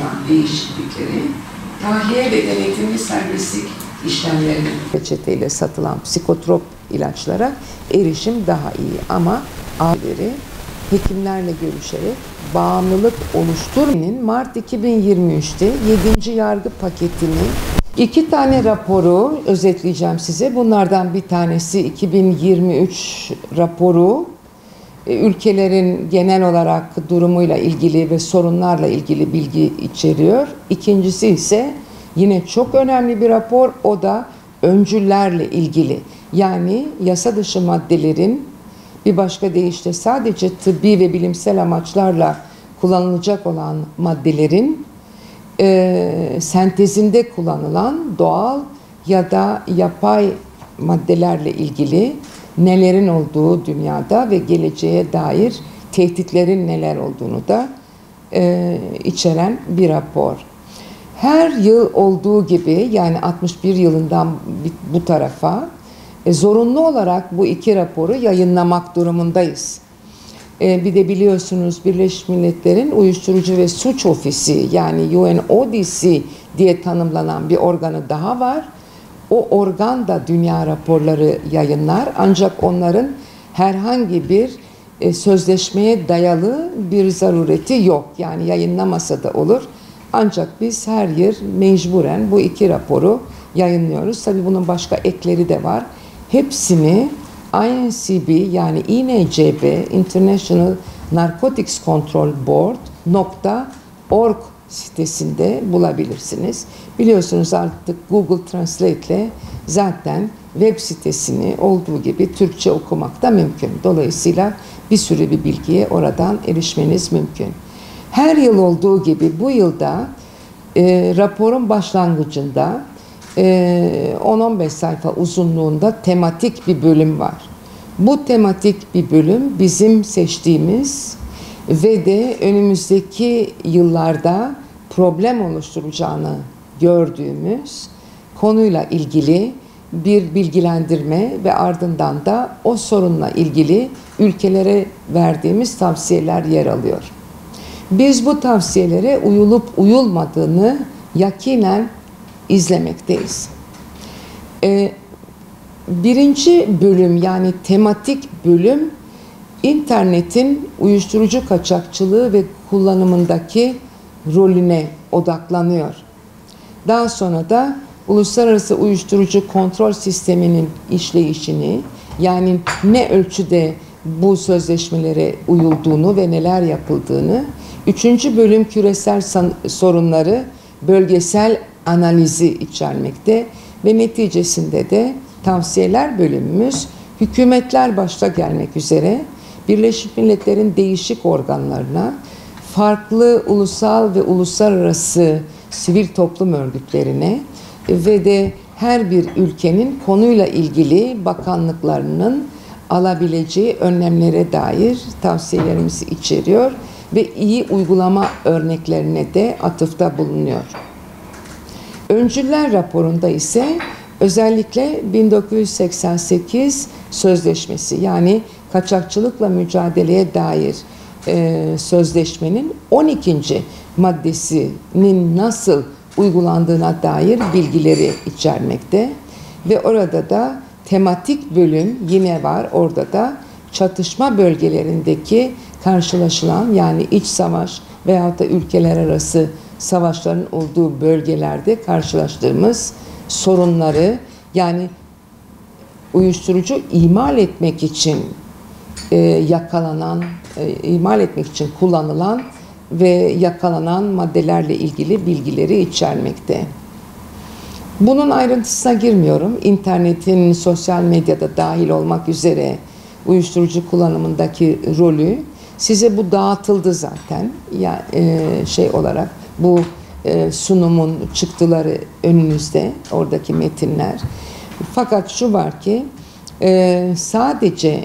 yapılan değişiklikleri, tahliye ve denetimli serbestlik işlemlerinin reçeteyle satılan psikotrop ilaçlara erişim daha iyi ama aileleri hekimlerle görüşerek bağımlılık oluşturmanın Mart 2023'te 7. yargı paketini 2 tane raporu özetleyeceğim size. Bunlardan bir tanesi 2023 raporu. Ülkelerin genel olarak durumuyla ilgili ve sorunlarla ilgili bilgi içeriyor. İkincisi ise yine çok önemli bir rapor, o da öncüllerle ilgili. Yani yasa dışı maddelerin, bir başka deyişle sadece tıbbi ve bilimsel amaçlarla kullanılacak olan maddelerin sentezinde kullanılan doğal ya da yapay maddelerle ilgili nelerin olduğu dünyada ve geleceğe dair tehditlerin neler olduğunu da içeren bir rapor. Her yıl olduğu gibi, yani 61 yılından bu tarafa zorunlu olarak bu 2 raporu yayınlamak durumundayız. Bir de biliyorsunuz Birleşmiş Milletler'in Uyuşturucu ve Suç Ofisi, yani UNODC diye tanımlanan bir organı daha var. O organ da dünya raporları yayınlar, ancak onların herhangi bir sözleşmeye dayalı bir zarureti yok. Yani yayınlamasa da olur. Ancak biz her yıl mecburen bu 2 raporu yayınlıyoruz. Tabii bunun başka ekleri de var. Hepsini INCB, yani INCB, International Narcotics Control Board.org sitesinde bulabilirsiniz. Biliyorsunuz artık Google Translate ile zaten web sitesini olduğu gibi Türkçe okumak da mümkün. Dolayısıyla bir sürü bir bilgiye oradan erişmeniz mümkün. Her yıl olduğu gibi bu yılda raporun başlangıcında 10-15 sayfa uzunluğunda tematik bir bölüm var. Bu tematik bir bölüm bizim seçtiğimiz ve de önümüzdeki yıllarda problem oluşturacağını gördüğümüz konuyla ilgili bir bilgilendirme ve ardından da o sorunla ilgili ülkelere verdiğimiz tavsiyeler yer alıyor. Biz bu tavsiyelere uyulup uyulmadığını yakinen izlemekteyiz. Birinci bölüm, yani tematik bölüm, internetin uyuşturucu kaçakçılığı ve kullanımındaki rolüne odaklanıyor. Daha sonra da uluslararası uyuşturucu kontrol sisteminin işleyişini, yani ne ölçüde bu sözleşmelere uyulduğunu ve neler yapıldığını, 3. bölüm küresel sorunları bölgesel analizi içermekte ve neticesinde de tavsiyeler bölümümüz hükümetler başta gelmek üzere Birleşmiş Milletler'in değişik organlarına, farklı ulusal ve uluslararası sivil toplum örgütlerine ve de her bir ülkenin konuyla ilgili bakanlıklarının alabileceği önlemlere dair tavsiyelerimizi içeriyor ve iyi uygulama örneklerine de atıfta bulunuyor. Öncüller raporunda ise özellikle 1988 sözleşmesi, yani kaçakçılıkla mücadeleye dair sözleşmenin 12. maddesinin nasıl uygulandığına dair bilgileri içermekte ve orada da tematik bölüm yine var. Orada da çatışma bölgelerindeki karşılaşılan, yani iç savaş veyahut da ülkeler arası savaşların olduğu bölgelerde karşılaştığımız sorunları, yani uyuşturucu imal etmek için imal etmek için kullanılan ve yakalanan maddelerle ilgili bilgileri içermekte. Bunun ayrıntısına girmiyorum. İnternetin sosyal medyada dahil olmak üzere uyuşturucu kullanımındaki rolü size bu dağıtıldı zaten. Yani olarak bu sunumun çıktıları önünüzde, oradaki metinler. Fakat şu var ki sadece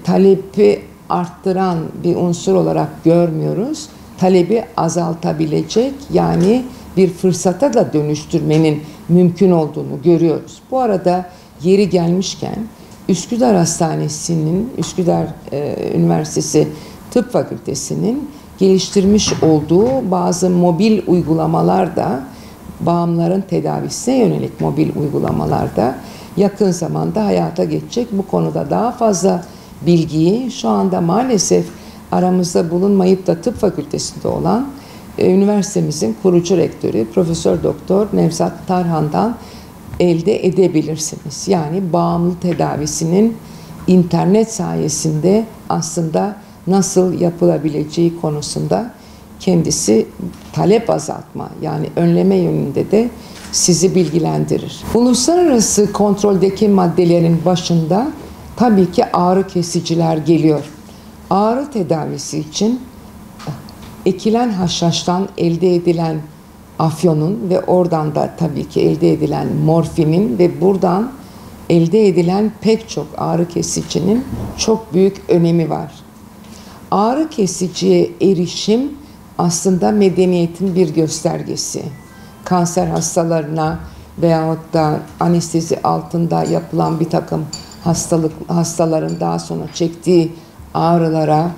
talebi arttıran bir unsur olarak görmüyoruz. Talebi azaltabilecek, yani bir fırsata da dönüştürmenin mümkün olduğunu görüyoruz. Bu arada yeri gelmişken Üsküdar Hastanesi'nin, Üsküdar Üniversitesi Tıp Fakültesi'nin geliştirmiş olduğu bazı mobil uygulamalar da, bağımlıların tedavisine yönelik mobil uygulamalar da yakın zamanda hayata geçecek. Bu konuda daha fazla bilgiyi şu anda maalesef aramızda bulunmayıp da tıp fakültesinde olan üniversitemizin kurucu rektörü Profesör Doktor Nevzat Tarhan'dan elde edebilirsiniz. Yani bağımlı tedavisinin internet sayesinde aslında nasıl yapılabileceği konusunda kendisi talep azaltma, yani önleme yönünde de sizi bilgilendirir. Uluslararası kontroldeki maddelerin başında tabii ki ağrı kesiciler geliyor. Ağrı tedavisi için ekilen haşhaştan elde edilen afyonun ve oradan da tabii ki elde edilen morfinin ve buradan elde edilen pek çok ağrı kesicinin çok büyük önemi var. Ağrı kesiciye erişim aslında medeniyetin bir göstergesi. Kanser hastalarına veyahut da anestezi altında yapılan bir takım hastaların daha sonra çektiği ağrılara,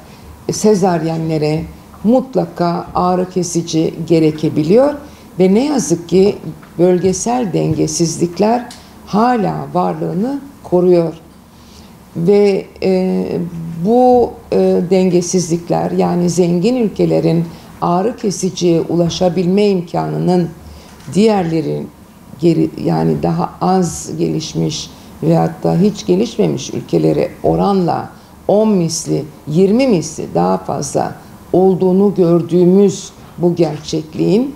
sezaryenlere mutlaka ağrı kesici gerekebiliyor ve ne yazık ki bölgesel dengesizlikler hala varlığını koruyor. Ve bu dengesizlikler, yani zengin ülkelerin ağrı kesiciye ulaşabilme imkanının diğerlerin yani daha az gelişmiş veyahut da hiç gelişmemiş ülkelere oranla 10 misli, 20 misli daha fazla olduğunu gördüğümüz bu gerçekliğin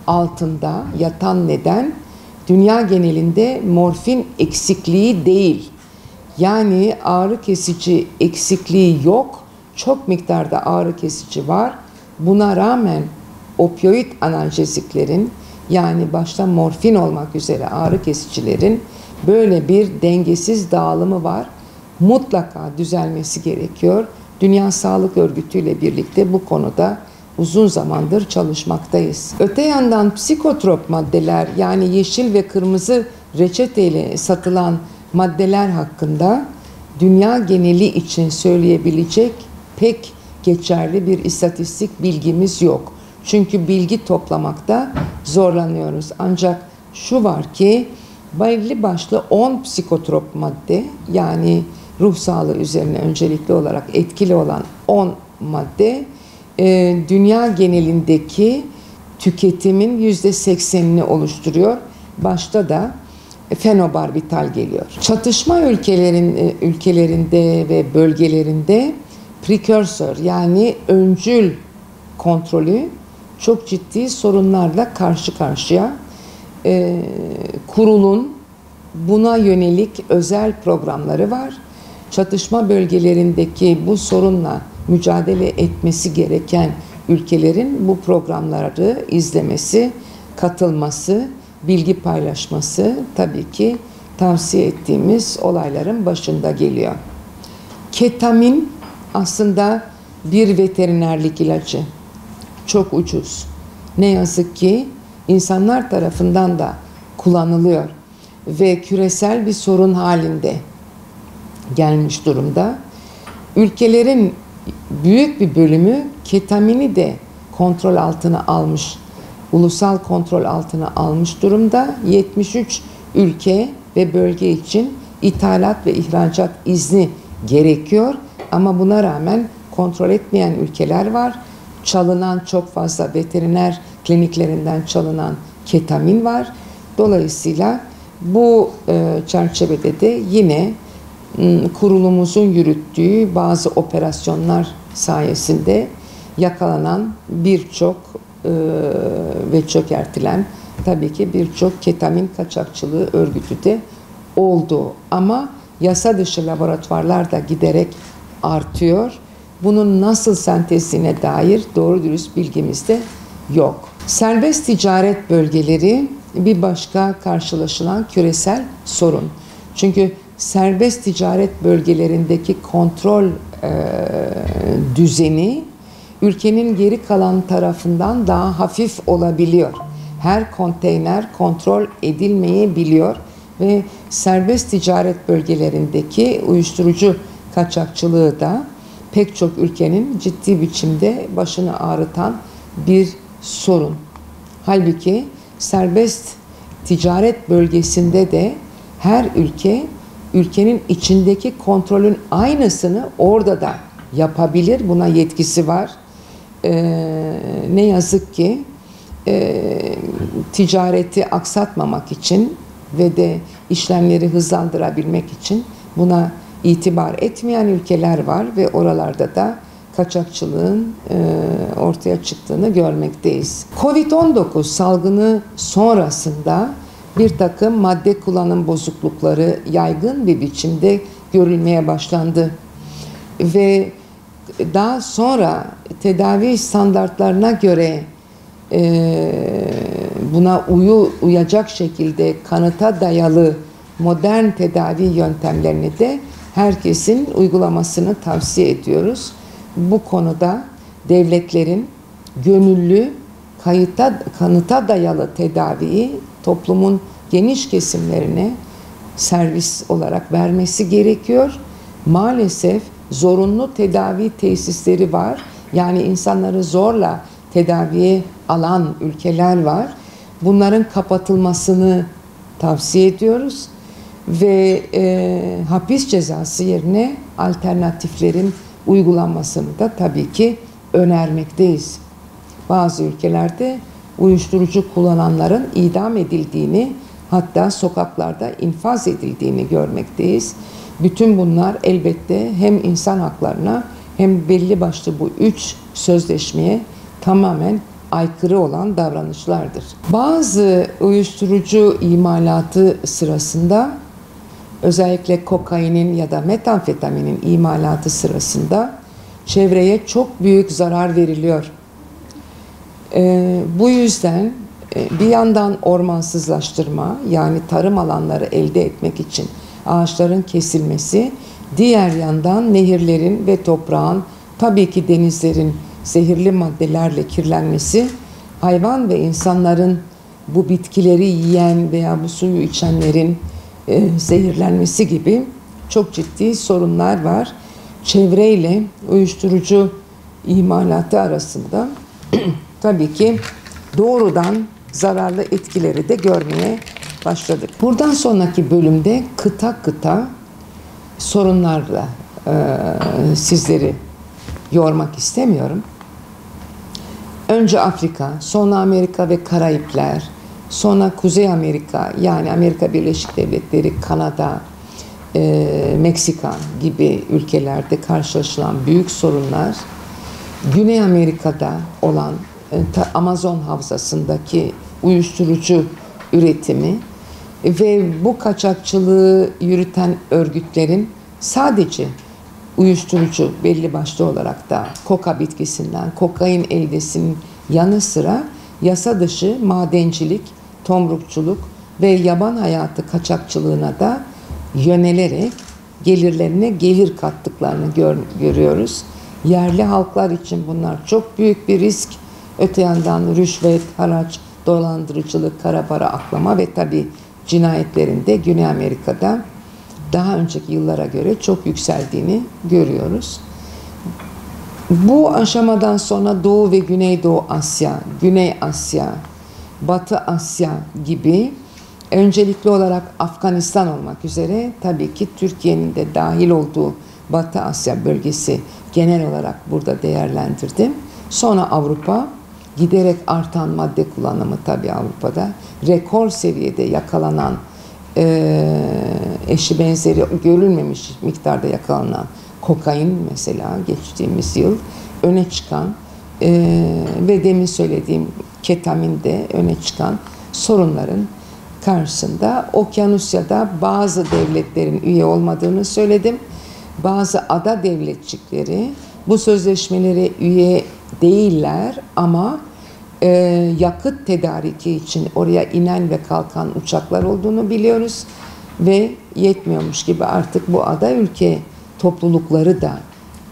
altında yatan neden dünya genelinde morfin eksikliği değil. Yani ağrı kesici eksikliği yok, çok miktarda ağrı kesici var. Buna rağmen opioid analjeziklerin, yani başta morfin olmak üzere ağrı kesicilerin böyle bir dengesiz dağılımı var. Mutlaka düzelmesi gerekiyor. Dünya Sağlık Örgütü ile birlikte bu konuda uzun zamandır çalışmaktayız. Öte yandan psikotrop maddeler, yani yeşil ve kırmızı reçeteyle satılan maddeler hakkında dünya geneli için söyleyebilecek pek geçerli bir istatistik bilgimiz yok. Çünkü bilgi toplamakta zorlanıyoruz. Ancak şu var ki belli başlı 10 psikotrop madde, yani ruh sağlığı üzerine öncelikli olarak etkili olan 10 madde dünya genelindeki tüketimin %80'ini oluşturuyor. Başta da fenobarbital geliyor. Çatışma ülkelerinde ve bölgelerinde precursor, yani öncül kontrolü çok ciddi sorunlarla karşı karşıya. Kurulun buna yönelik özel programları var. Çatışma bölgelerindeki bu sorunla mücadele etmesi gereken ülkelerin bu programları izlemesi, katılması, bilgi paylaşması tabii ki tavsiye ettiğimiz olayların başında geliyor. Ketamin aslında bir veterinerlik ilacı. Çok ucuz. Ne yazık ki insanlar tarafından da kullanılıyor ve küresel bir sorun halinde gelmiş durumda. Ülkelerin büyük bir bölümü ketamini de kontrol altına almış, ulusal kontrol altına almış durumda. 73 ülke ve bölge için ithalat ve ihracat izni gerekiyor ama buna rağmen kontrol etmeyen ülkeler var. Çalınan çok fazla veteriner kliniklerinden çalınan ketamin var. Dolayısıyla bu çerçevede de yine kurulumuzun yürüttüğü bazı operasyonlar sayesinde yakalanan birçok ve çökertilen tabii ki birçok ketamin kaçakçılığı örgütü de oldu. Ama yasa dışı laboratuvarlar da giderek artıyor. Bunun nasıl sentezine dair doğru dürüst bilgimiz de yok. Serbest ticaret bölgeleri bir başka karşılaşılan küresel sorun. Çünkü serbest ticaret bölgelerindeki kontrol düzeni ülkenin geri kalan tarafından daha hafif olabiliyor. Her konteyner kontrol edilmeyebiliyor ve serbest ticaret bölgelerindeki uyuşturucu kaçakçılığı da pek çok ülkenin ciddi biçimde başını ağrıtan bir sorun. Halbuki serbest ticaret bölgesinde de her ülkenin içindeki kontrolün aynısını orada da yapabilir. Buna yetkisi var. Ne yazık ki ticareti aksatmamak için ve de işlemleri hızlandırabilmek için buna itibar etmeyen ülkeler var ve oralarda da kaçakçılığın ortaya çıktığını görmekteyiz. Covid-19 salgını sonrasında bir takım madde kullanım bozuklukları yaygın bir biçimde görülmeye başlandı. Ve daha sonra tedavi standartlarına göre buna uyacak şekilde kanıta dayalı modern tedavi yöntemlerini de herkesin uygulamasını tavsiye ediyoruz. Bu konuda devletlerin gönüllü kanıta dayalı tedaviyi toplumun geniş kesimlerine servis olarak vermesi gerekiyor. Maalesef zorunlu tedavi tesisleri var. Yani insanları zorla tedaviye alan ülkeler var. Bunların kapatılmasını tavsiye ediyoruz. Ve hapis cezası yerine alternatiflerin uygulanmasını da tabii ki önermekteyiz. Bazı ülkelerde uyuşturucu kullananların idam edildiğini, hatta sokaklarda infaz edildiğini görmekteyiz. Bütün bunlar elbette hem insan haklarına hem belli başlı bu 3 sözleşmeye tamamen aykırı olan davranışlardır. Bazı uyuşturucu imalatı sırasında, özellikle kokainin ya da metamfetaminin imalatı sırasında çevreye çok büyük zarar veriliyor. Bu yüzden bir yandan ormansızlaştırma, yani tarım alanları elde etmek için ağaçların kesilmesi, diğer yandan nehirlerin ve toprağın, tabii ki denizlerin zehirli maddelerle kirlenmesi, hayvan ve insanların bu bitkileri yiyen veya bu suyu içenlerin zehirlenmesi gibi çok ciddi sorunlar var. Çevreyle uyuşturucu imalatı arasında tabii ki doğrudan zararlı etkileri de görmeye başladık. Buradan sonraki bölümde kıta kıta sorunlarla sizleri yormak istemiyorum. Önce Afrika, sonra Amerika ve Karayipler, sonra Kuzey Amerika, yani Amerika Birleşik Devletleri, Kanada, Meksika gibi ülkelerde karşılaşılan büyük sorunlar, Güney Amerika'da olan Amazon havzasındaki uyuşturucu üretimi ve bu kaçakçılığı yürüten örgütlerin sadece uyuşturucu belli başlı olarak da koka bitkisinden kokain eldesinin yanı sıra yasa dışı madencilik, tomrukçuluk ve yaban hayatı kaçakçılığına da yönelerek gelirlerine gelir kattıklarını görüyoruz. Yerli halklar için bunlar çok büyük bir risk. Öte yandan rüşvet, haraç, dolandırıcılık, kara para aklama ve tabii cinayetlerin de Güney Amerika'da daha önceki yıllara göre çok yükseldiğini görüyoruz. Bu aşamadan sonra Doğu ve Güneydoğu Asya, Güney Asya, Batı Asya gibi öncelikli olarak Afganistan olmak üzere tabii ki Türkiye'nin de dahil olduğu Batı Asya bölgesi genel olarak burada değerlendirdim. Sonra Avrupa, giderek artan madde kullanımı tabii Avrupa'da, rekor seviyede yakalanan, eşi benzeri görülmemiş miktarda yakalanan kokain mesela geçtiğimiz yıl öne çıkan ve demin söylediğim ketamin de öne çıkan sorunların karşısında Okyanusya'da bazı devletlerin üye olmadığını söyledim. Bazı ada devletçikleri bu sözleşmelere üye değiller ama yakıt tedariki için oraya inen ve kalkan uçaklar olduğunu biliyoruz ve yetmiyormuş gibi artık bu ada ülke toplulukları da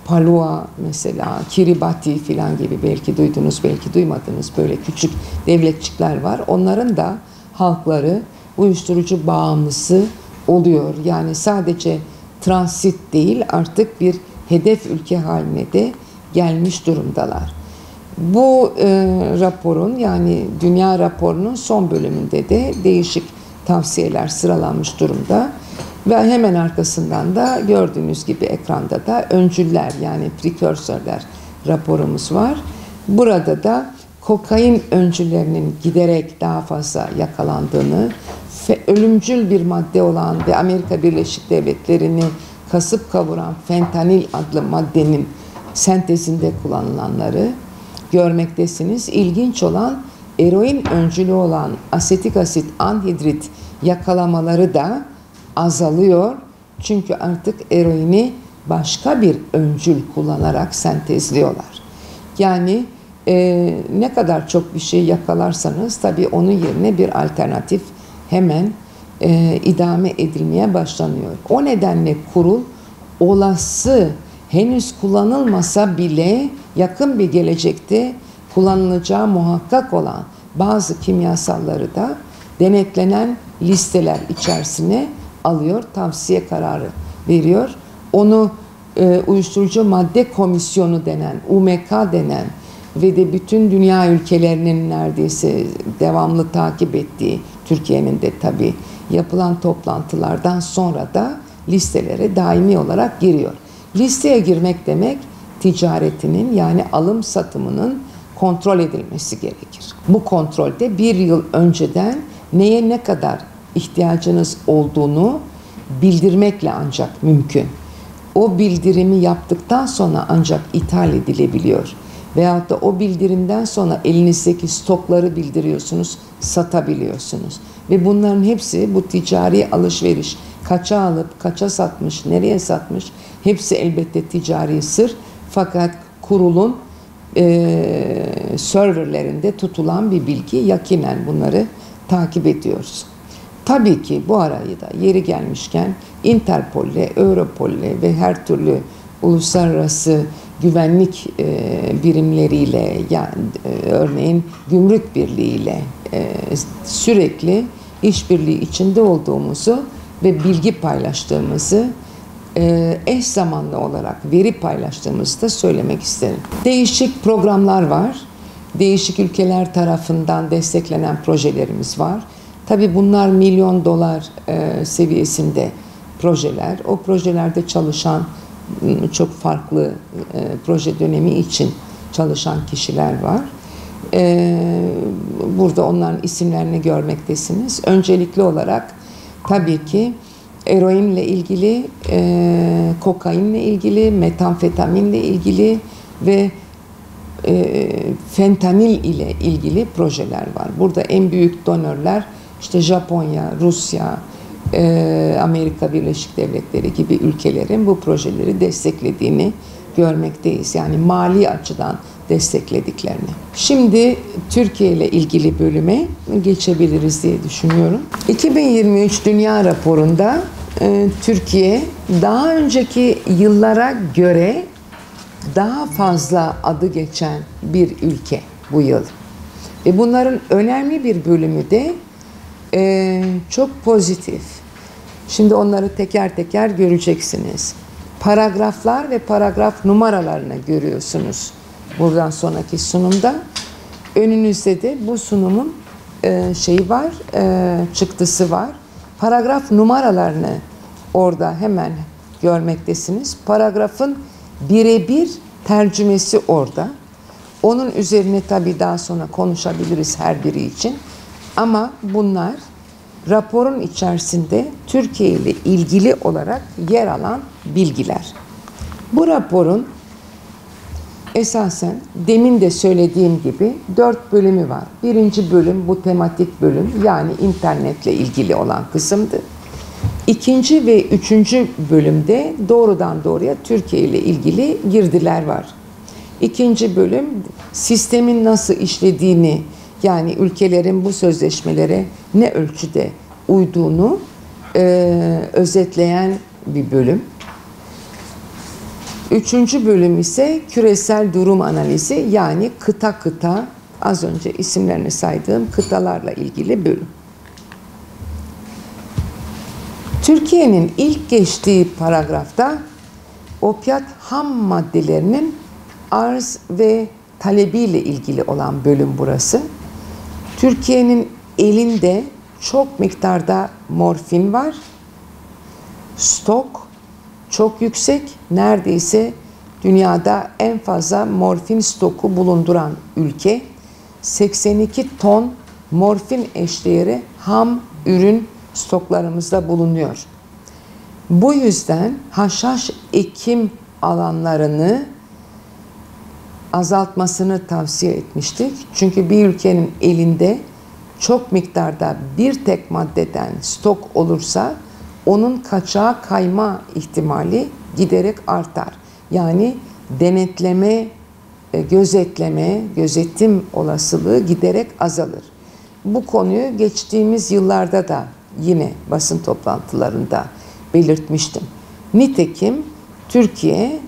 Palua mesela, Kiribati filan gibi belki duydunuz belki duymadınız böyle küçük devletçikler var. Onların da halkları uyuşturucu bağımlısı oluyor. Yani sadece transit değil artık bir hedef ülke haline de gelmiş durumdalar. Bu raporun, yani dünya raporunun son bölümünde de değişik tavsiyeler sıralanmış durumda. Ve hemen arkasından da gördüğünüz gibi ekranda da öncüller, yani precursörler raporumuz var. Burada da kokain öncülerinin giderek daha fazla yakalandığını ve ölümcül bir madde olan ve Amerika Birleşik Devletleri'ni kasıp kavuran fentanil adlı maddenin sentezinde kullanılanları görmektesiniz. İlginç olan, eroin öncülü olan asetik asit anhidrit yakalamaları da azalıyor. Çünkü artık eroini başka bir öncül kullanarak sentezliyorlar. Yani ne kadar çok bir şey yakalarsanız tabii onun yerine bir alternatif hemen idame edilmeye başlanıyor. O nedenle kurul olası, henüz kullanılmasa bile yakın bir gelecekte kullanılacağı muhakkak olan bazı kimyasalları da denetlenen listeler içerisine alıyor, tavsiye kararı veriyor. Onu Uyuşturucu Madde Komisyonu denen, UMK denen ve de bütün dünya ülkelerinin neredeyse devamlı takip ettiği, Türkiye'nin de tabii yapılan toplantılardan sonra da listelere daimi olarak giriyor. Listeye girmek demek, ticaretinin, yani alım satımının kontrol edilmesi gerekir. Bu kontrolde bir yıl önceden neye ne kadar ihtiyacınız olduğunu bildirmekle ancak mümkün. O bildirimi yaptıktan sonra ancak ithal edilebiliyor. Veyahut da o bildirimden sonra elinizdeki stokları bildiriyorsunuz, satabiliyorsunuz. Ve bunların hepsi, bu ticari alışveriş, kaça alıp kaça satmış, nereye satmış, hepsi elbette ticari sır. Fakat kurulun serverlerinde tutulan bir bilgi, yakinen bunları takip ediyoruz. Tabii ki bu arayı da yeri gelmişken Interpol'le, Europol'le ve her türlü uluslararası güvenlik birimleriyle, yani örneğin Gümrük Birliği'yle sürekli işbirliği içinde olduğumuzu ve bilgi paylaştığımızı, eş zamanlı olarak veri paylaştığımızı da söylemek isterim. Değişik programlar var. Değişik ülkeler tarafından desteklenen projelerimiz var. Tabii bunlar milyon dolar seviyesinde projeler. O projelerde çalışan, çok farklı proje dönemi için çalışan kişiler var. Burada onların isimlerini görmektesiniz. Öncelikli olarak tabii ki eroinle ilgili, kokainle ilgili, metamfetaminle ilgili ve fentanil ile ilgili projeler var. Burada en büyük donörler işte Japonya, Rusya, Amerika Birleşik Devletleri gibi ülkelerin bu projeleri desteklediğini görmekteyiz. Yani mali açıdan desteklediklerini. Şimdi Türkiye ile ilgili bölüme geçebiliriz diye düşünüyorum. 2023 Dünya raporunda Türkiye daha önceki yıllara göre daha fazla adı geçen bir ülke bu yıl. Ve bunların önemli bir bölümü de çok pozitif. Şimdi onları teker teker göreceksiniz. Paragraflar ve paragraf numaralarını görüyorsunuz buradan sonraki sunumda. Önünüzde de bu sunumun şeyi var, çıktısı var. Paragraf numaralarını orada hemen görmektesiniz. Paragrafın birebir tercümesi orada. Onun üzerine tabii daha sonra konuşabiliriz her biri için. Ama bunlar raporun içerisinde Türkiye ile ilgili olarak yer alan bilgiler. Bu raporun esasen demin de söylediğim gibi 4 bölümü var. Birinci bölüm bu tematik bölüm, yani internetle ilgili olan kısımdı. İkinci ve üçüncü bölümde doğrudan doğruya Türkiye ile ilgili girdiler var. İkinci bölüm sistemin nasıl işlediğini, yani ülkelerin bu sözleşmelere ne ölçüde uyduğunu özetleyen bir bölüm. Üçüncü bölüm ise küresel durum analizi, yani kıta kıta, az önce isimlerini saydığım kıtalarla ilgili bölüm. Türkiye'nin ilk geçtiği paragrafta Opiyat ham maddelerinin arz ve talebiyle ilgili olan bölüm burası. Türkiye'nin elinde çok miktarda morfin var. Stok çok yüksek. Neredeyse dünyada en fazla morfin stoku bulunduran ülke. 82 ton morfin eşdeğeri ham ürün stoklarımızda bulunuyor. Bu yüzden haşhaş ekim alanlarını azaltmasını tavsiye etmiştik. Çünkü bir ülkenin elinde çok miktarda bir tek maddeden stok olursa onun kaçağa kayma ihtimali giderek artar. Yani denetleme, gözetleme, gözetim olasılığı giderek azalır. Bu konuyu geçtiğimiz yıllarda da yine basın toplantılarında belirtmiştim. Nitekim Türkiye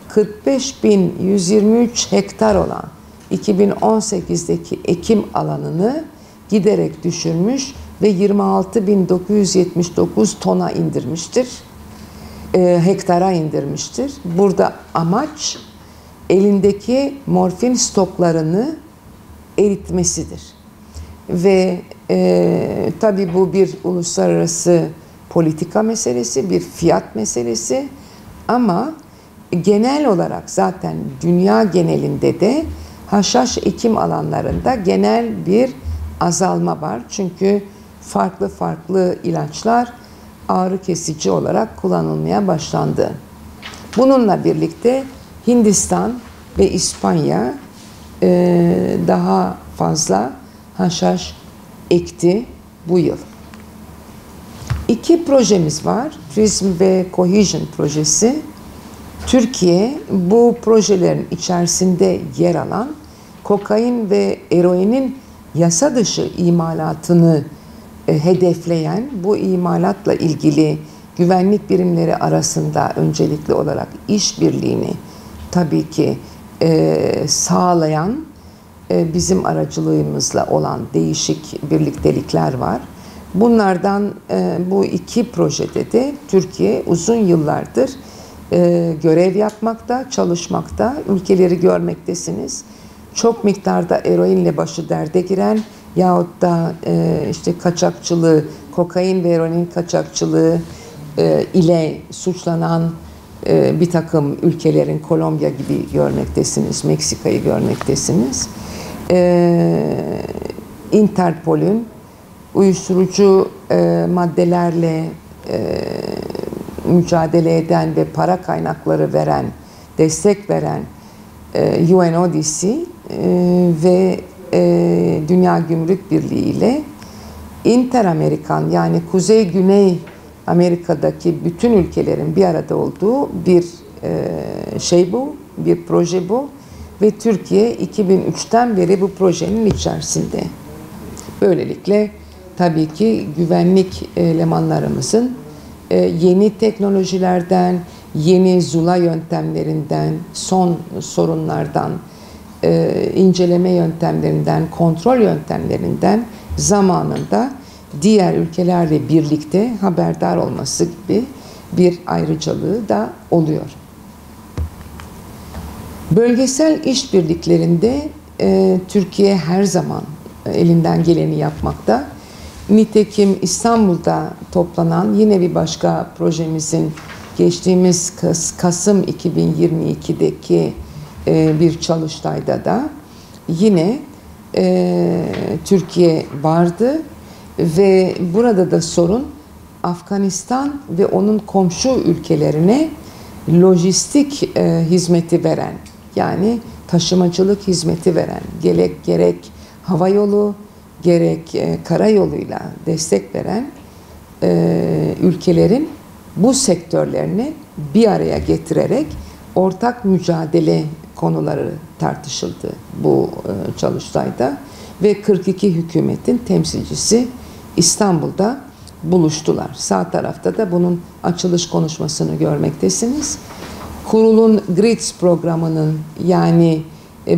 45.123 hektar olan 2018'deki ekim alanını giderek düşürmüş ve 26.979 tona indirmiştir. Hektara indirmiştir. Burada amaç elindeki morfin stoklarını eritmesidir. Ve tabii bu bir uluslararası politika meselesi, bir fiyat meselesi ama genel olarak zaten dünya genelinde de haşhaş ekim alanlarında genel bir azalma var. Çünkü farklı farklı ilaçlar ağrı kesici olarak kullanılmaya başlandı. Bununla birlikte Hindistan ve İspanya daha fazla haşhaş ekti bu yıl. 2 projemiz var. Turizm ve Cohesion projesi. Türkiye bu projelerin içerisinde yer alan kokain ve eroinin yasa dışı imalatını hedefleyen bu imalatla ilgili güvenlik birimleri arasında öncelikli olarak işbirliğini tabii ki sağlayan bizim aracılığımızla olan değişik birliktelikler var. Bunlardan bu 2 projede de Türkiye uzun yıllardır görev yapmakta, çalışmakta, ülkeleri görmektesiniz. Çok miktarda eroinle başı derde giren yahut da işte kaçakçılığı, kokain ve eroin kaçakçılığı ile suçlanan bir takım ülkelerin Kolombiya gibi görmektesiniz, Meksika'yı görmektesiniz. Interpol'ün uyuşturucu maddelerle mücadele eden ve para kaynakları veren, destek veren UNODC ve Dünya Gümrük Birliği ile Interamerikan yani Kuzey-Güney Amerika'daki bütün ülkelerin bir arada olduğu bir bir proje bu ve Türkiye 2003'ten beri bu projenin içerisinde. Böylelikle tabii ki güvenlik elemanlarımızın yeni teknolojilerden, yeni zula yöntemlerinden, son sorunlardan, inceleme yöntemlerinden, kontrol yöntemlerinden zamanında diğer ülkelerle birlikte haberdar olması gibi bir ayrıcalığı da oluyor. Bölgesel işbirliklerinde Türkiye her zaman elinden geleni yapmakta. Nitekim İstanbul'da toplanan yine bir başka projemizin geçtiğimiz Kasım 2022'deki bir çalıştayda da yine Türkiye vardı ve burada da sorun Afganistan ve onun komşu ülkelerine lojistik hizmeti veren yani taşımacılık hizmeti veren gerek hava yolu gerek karayoluyla destek veren ülkelerin bu sektörlerini bir araya getirerek ortak mücadele konuları tartışıldı bu çalıştayda ve 42 hükümetin temsilcisi İstanbul'da buluştular. Sağ tarafta da bunun açılış konuşmasını görmektesiniz. Kurulun GRIDS programının yani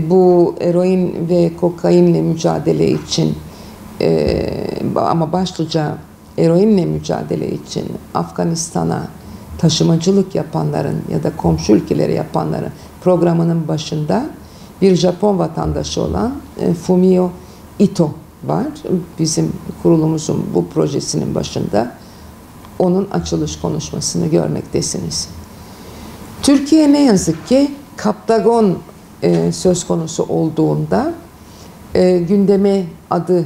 bu eroin ve kokainle mücadele için ama başlıca eroinle mücadele için Afganistan'a taşımacılık yapanların ya da komşu ülkelere yapanların programının başında bir Japon vatandaşı olan Fumio Ito var. Bizim kurulumuzun bu projesinin başında onun açılış konuşmasını görmektesiniz. Türkiye ne yazık ki Kaptagon söz konusu olduğunda gündeme adı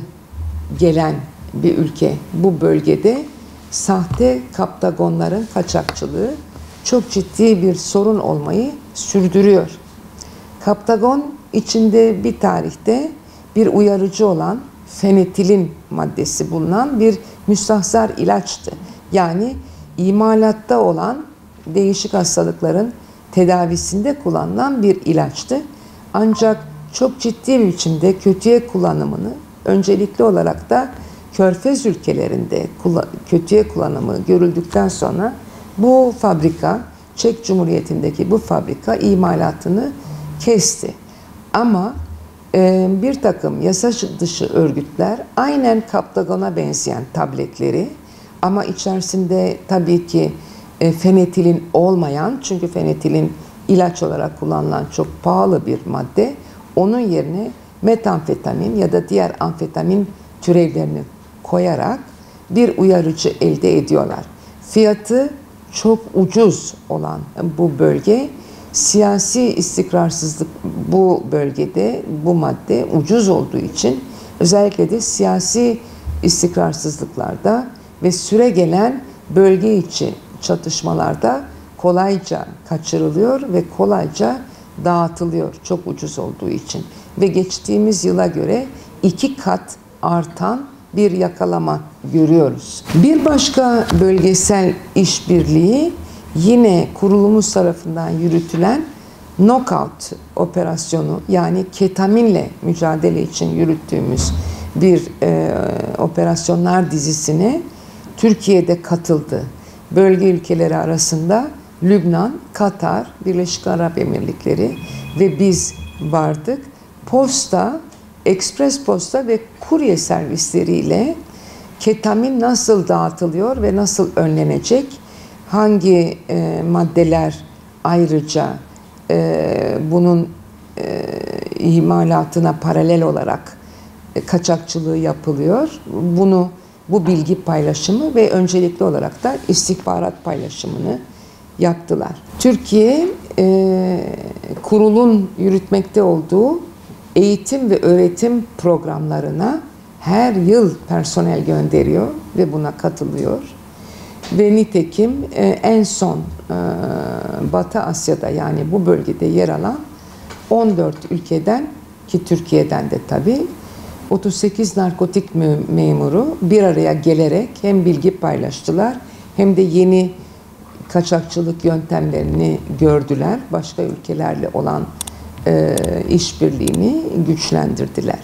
gelen bir ülke. Bu bölgede sahte kaptagonların kaçakçılığı çok ciddi bir sorun olmayı sürdürüyor. Kaptagon içinde bir tarihte bir uyarıcı olan fenetilin maddesi bulunan bir müstahzar ilaçtı. Yani imalatta olan değişik hastalıkların tedavisinde kullanılan bir ilaçtı. Ancak çok ciddi bir biçimde kötüye kullanımını öncelikli olarak da Körfez ülkelerinde kötüye kullanımı görüldükten sonra bu fabrika, Çek Cumhuriyeti'ndeki bu fabrika imalatını kesti. Ama bir takım yasa dışı örgütler aynen Kaptagon'a benzeyen tabletleri ama içerisinde tabii ki fenetilin olmayan, çünkü fenetilin ilaç olarak kullanılan çok pahalı bir madde, onun yerine metamfetamin ya da diğer amfetamin türevlerini koyarak bir uyarıcı elde ediyorlar. Fiyatı çok ucuz olan bu bölge, siyasi istikrarsızlık bu bölgede, bu madde ucuz olduğu için özellikle de siyasi istikrarsızlıklarda ve süregelen bölge içi çatışmalarda kolayca kaçırılıyor ve kolayca dağıtılıyor çok ucuz olduğu için. Ve geçtiğimiz yıla göre 2 kat artan bir yakalama görüyoruz. Bir başka bölgesel işbirliği yine kurulumuz tarafından yürütülen knockout operasyonu, yani ketaminle mücadele için yürüttüğümüz bir operasyonlar dizisine Türkiye'de katıldı. Bölge ülkeleri arasında Lübnan, Katar, Birleşik Arap Emirlikleri ve biz vardık. Posta, ekspres posta ve kurye servisleriyle ketamin nasıl dağıtılıyor ve nasıl önlenecek, hangi maddeler ayrıca bunun imalatına paralel olarak kaçakçılığı yapılıyor, bu bilgi paylaşımı ve öncelikli olarak da istihbarat paylaşımını yaptılar. Türkiye kurulun yürütmekte olduğu eğitim ve öğretim programlarına her yıl personel gönderiyor ve buna katılıyor. Ve nitekim en son Batı Asya'da, yani bu bölgede yer alan 14 ülkeden, ki Türkiye'den de tabii, 38 narkotik memuru bir araya gelerek hem bilgi paylaştılar hem de yeni kaçakçılık yöntemlerini gördüler. Başka ülkelerle olan işbirliğini güçlendirdiler.